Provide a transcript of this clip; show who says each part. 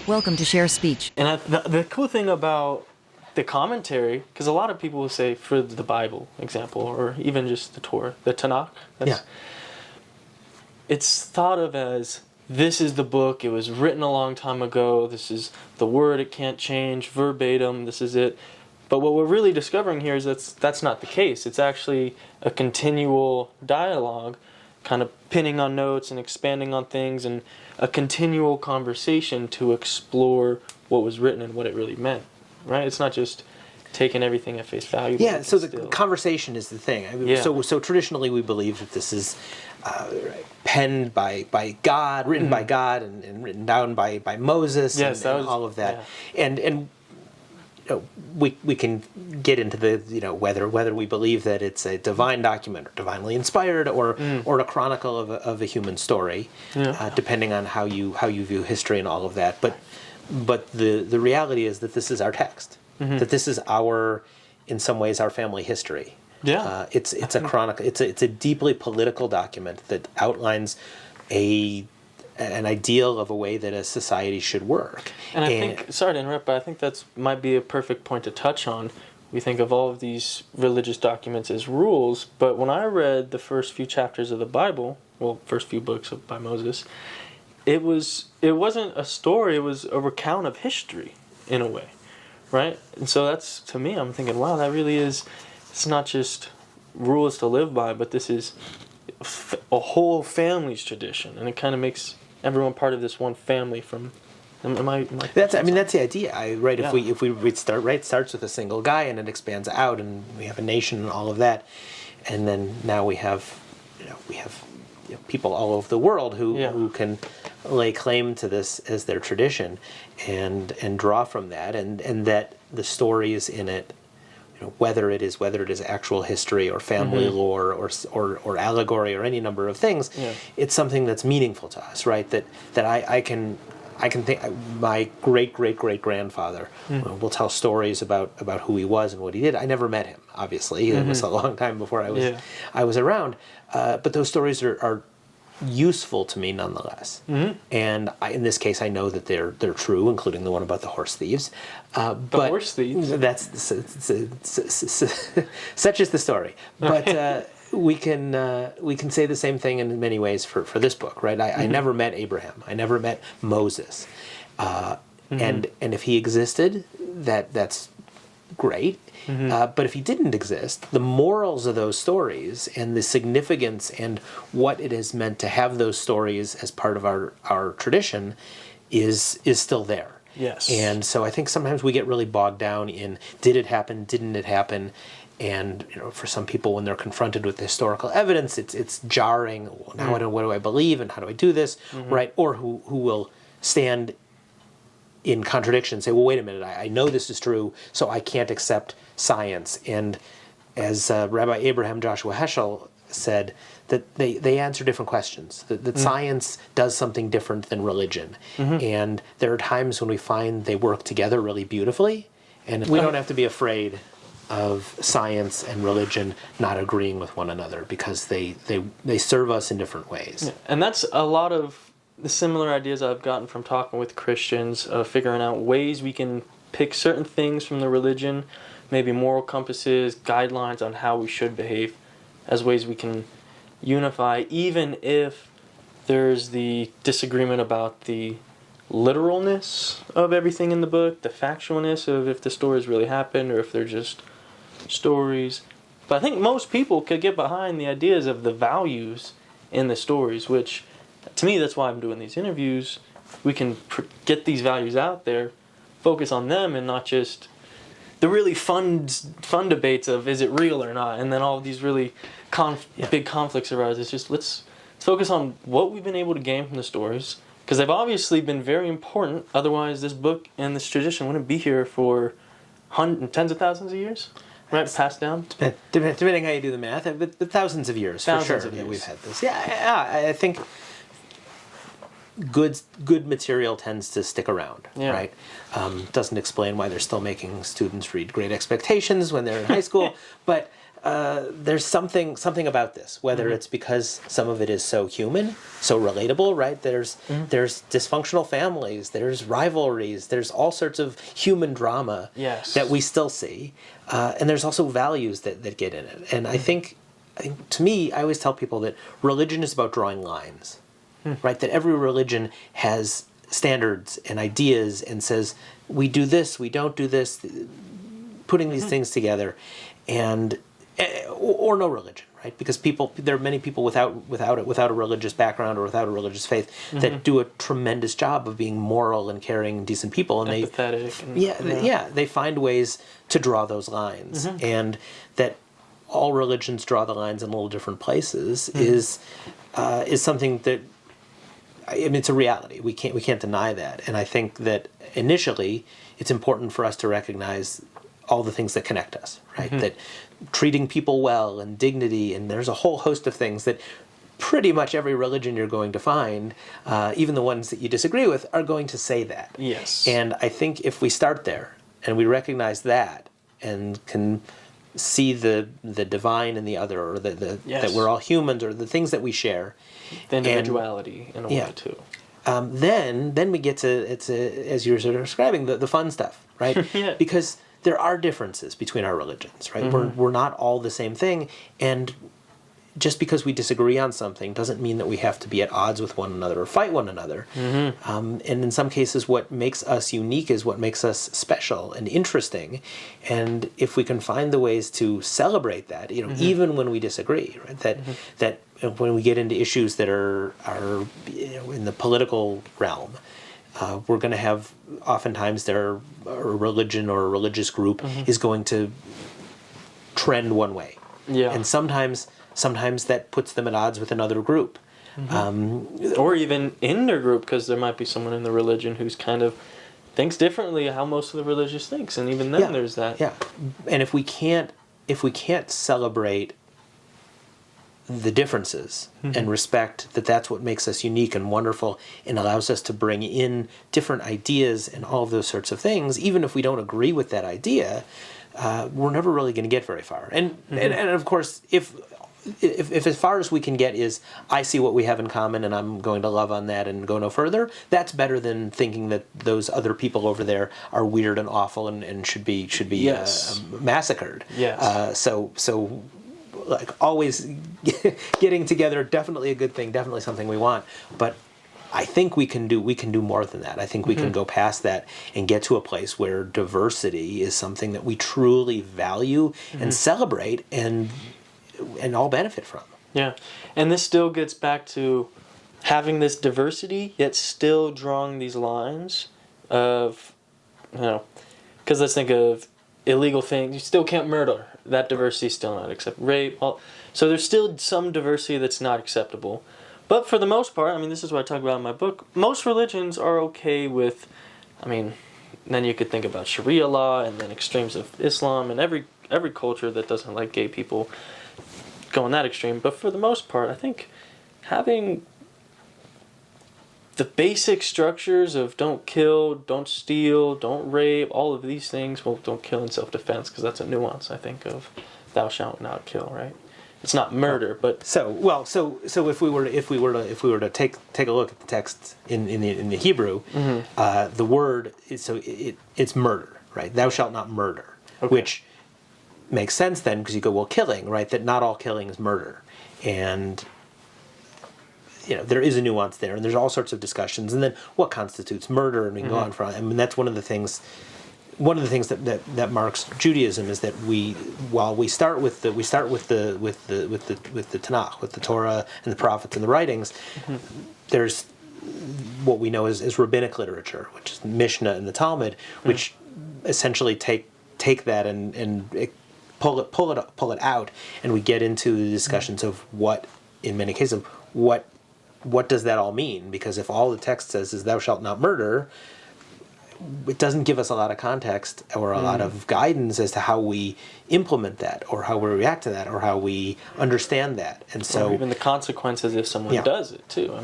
Speaker 1: Welcome to Share Speech.
Speaker 2: And the cool thing about the commentary, because a lot of people will say for the Bible example, or even just the Torah, the Tanakh, it's thought of as, this is the book, it was written a long time ago, this is the word, it can't change, verbatim, this is it. But what we're really discovering here is that's not the case. It's actually a continual dialogue, kind of pinning on notes and expanding on things, and a continual conversation to explore what was written and what it really meant, right? It's not just taking everything at face value.
Speaker 3: Yeah, so the conversation is the thing. I mean, so traditionally we believe that this is penned by God, written by God, and written down by Moses, and all of that. Yeah. And we can get into the whether we believe that it's a divine document or divinely inspired or a chronicle of a human story, depending on how you view history and all of that. But the reality is that this is our text. That this is in some ways our family history.
Speaker 2: Yeah,
Speaker 3: it's a chronicle. It's a deeply political document that outlines an ideal of a way that a society should work.
Speaker 2: And I think, sorry to interrupt, but I think that might be a perfect point to touch on. We think of all of these religious documents as rules, but when I read the first few chapters of the Bible, first few books by Moses, it wasn't a story, it was a recount of history, in a way, right? And so that's, to me, I'm thinking, wow, that really is, it's not just rules to live by, but this is a whole family's tradition, and it kind of makes everyone part of this one family. That's
Speaker 3: the idea. If we start it starts with a single guy and it expands out, and we have a nation and all of that, and then now we have people all over the world who can lay claim to this as their tradition and draw from that, and that the stories in it, whether it is actual history or family lore or allegory or any number of things, it's something that's meaningful to us, right? That I can think my great grandfather will tell stories about who he was and what he did. I never met him, obviously. It was a long time before I was around, but those stories are useful to me nonetheless. And in this case, I know that they're true, including the one about the horse thieves. But
Speaker 2: horse thieves.
Speaker 3: That's such is the story. But we can say the same thing in many ways for this book, right? I never met Abraham. I never met Moses. And if he existed, that's great. But if he didn't exist, the morals of those stories and the significance and what it has meant to have those stories as part of our tradition is still there.
Speaker 2: Yes.
Speaker 3: And so I think sometimes we get really bogged down in, did it happen, didn't it happen? And for some people, when they're confronted with historical evidence, it's jarring. Well, now what do I believe, and how do I do this, right? Or who will stand in contradiction and say, well, wait a minute, I know this is true, so I can't accept science. And as Rabbi Abraham Joshua Heschel said, that they answer different questions, that science does something different than religion. And there are times when we find they work together really beautifully, and we don't have to be afraid of science and religion not agreeing with one another, because they serve us in different ways.
Speaker 2: Yeah. And that's a lot of the similar ideas I've gotten from talking with Christians, figuring out ways we can pick certain things from the religion, maybe moral compasses, guidelines on how we should behave, as ways we can unify, even if there's the disagreement about the literalness of everything in the book, the factualness of if the stories really happened or if they're just stories. But I think most people could get behind the ideas of the values in the stories, which, to me, that's why I'm doing these interviews. We can get these values out there, focus on them, and not just the really fun debates of is it real or not, and then all of these really big conflicts arise. It's just let's focus on what we've been able to gain from the stories, because they've obviously been very important. Otherwise, this book and this tradition wouldn't be here for tens of thousands of years, right? Passed down.
Speaker 3: Depending how you do the math, but thousands of years for sure that we've had this. I think good material tends to stick around, right? Doesn't explain why they're still making students read Great Expectations when they're in high school, but there's something about this, whether it's because some of it is so human, so relatable, right? There's dysfunctional families, there's rivalries, there's all sorts of human drama that we still see, and there's also values that get in it. And I think to me, I always tell people that religion is about drawing lines, right? That every religion has standards and ideas and says, we do this, we don't do this, putting these things together, and or no religion, right? Because there are many people without a religious background or without a religious faith that do a tremendous job of being moral and caring and decent people, and
Speaker 2: empathetic.
Speaker 3: They find ways to draw those lines, and that all religions draw the lines in little different places is something that, I mean, it's a reality. We can't deny that, and I think that initially it's important for us to recognize all the things that connect us, right? That treating people well and dignity, and there's a whole host of things that pretty much every religion you're going to find, even the ones that you disagree with, are going to say that.
Speaker 2: Yes.
Speaker 3: And I think if we start there and we recognize that and can see the divine in the other, or that we're all humans, or the things that we share,
Speaker 2: the individuality in a way too.
Speaker 3: Then we get to, it's as you're sort of describing, the fun stuff, right? Because there are differences between our religions, right? We're not all the same thing, and just because we disagree on something doesn't mean that we have to be at odds with one another or fight one another. And in some cases, what makes us unique is what makes us special and interesting. And if we can find the ways to celebrate that, even when we disagree, right? That when we get into issues that are in the political realm, we're going to have, oftentimes a religion or a religious group is going to trend one way. And sometimes that puts them at odds with another group.
Speaker 2: Or even in their group, because there might be someone in the religion who's kind of thinks differently how most of the religious thinks, and even then there's that.
Speaker 3: And if we can't celebrate the differences and respect that that's what makes us unique and wonderful and allows us to bring in different ideas and all of those sorts of things, even if we don't agree with that idea, we're never really going to get very far. And of course, if as far as we can get is, I see what we have in common and I'm going to love on that and go no further, that's better than thinking that those other people over there are weird and awful and should be massacred. So like, always getting together, definitely a good thing, definitely something we want, but I think we can do more than that. I think we can go past that and get to a place where diversity is something that we truly value and celebrate and all benefit from. Yeah.
Speaker 2: And this still gets back to having this diversity, yet still drawing these lines of, because let's think of illegal things. You still can't murder. That diversity is still not acceptable. Rape. So there's still some diversity that's not acceptable. But for the most part, this is what I talk about in my book, most religions are okay with, then you could think about Sharia law and then extremes of Islam and every culture that doesn't like gay people going that extreme. But for the most part, I think having the basic structures of don't kill, don't steal, don't rape, all of these things. Well, don't kill in self-defense, because that's a nuance, I think, of thou shalt not kill, right? It's not murder, but
Speaker 3: so if we were to take a look at the text in the Hebrew, the word it's murder, right? Thou shalt not murder, which makes sense then, because you go, well, killing, right? That not all killing is murder, and there is a nuance there, and there's all sorts of discussions, and then what constitutes murder, and we can go on from. That's one of the things that marks Judaism, is that while we start with the Tanakh, with the Torah and the prophets and the writings, there's what we know as rabbinic literature, which is the Mishnah and the Talmud, which essentially take that and pull it out, and we get into the discussions of what, in many cases, what does that all mean? Because if all the text says is thou shalt not murder, it doesn't give us a lot of context or a lot of guidance as to how we implement that, or how we react to that, or how we understand that. And so,
Speaker 2: or even the consequences if someone does it too.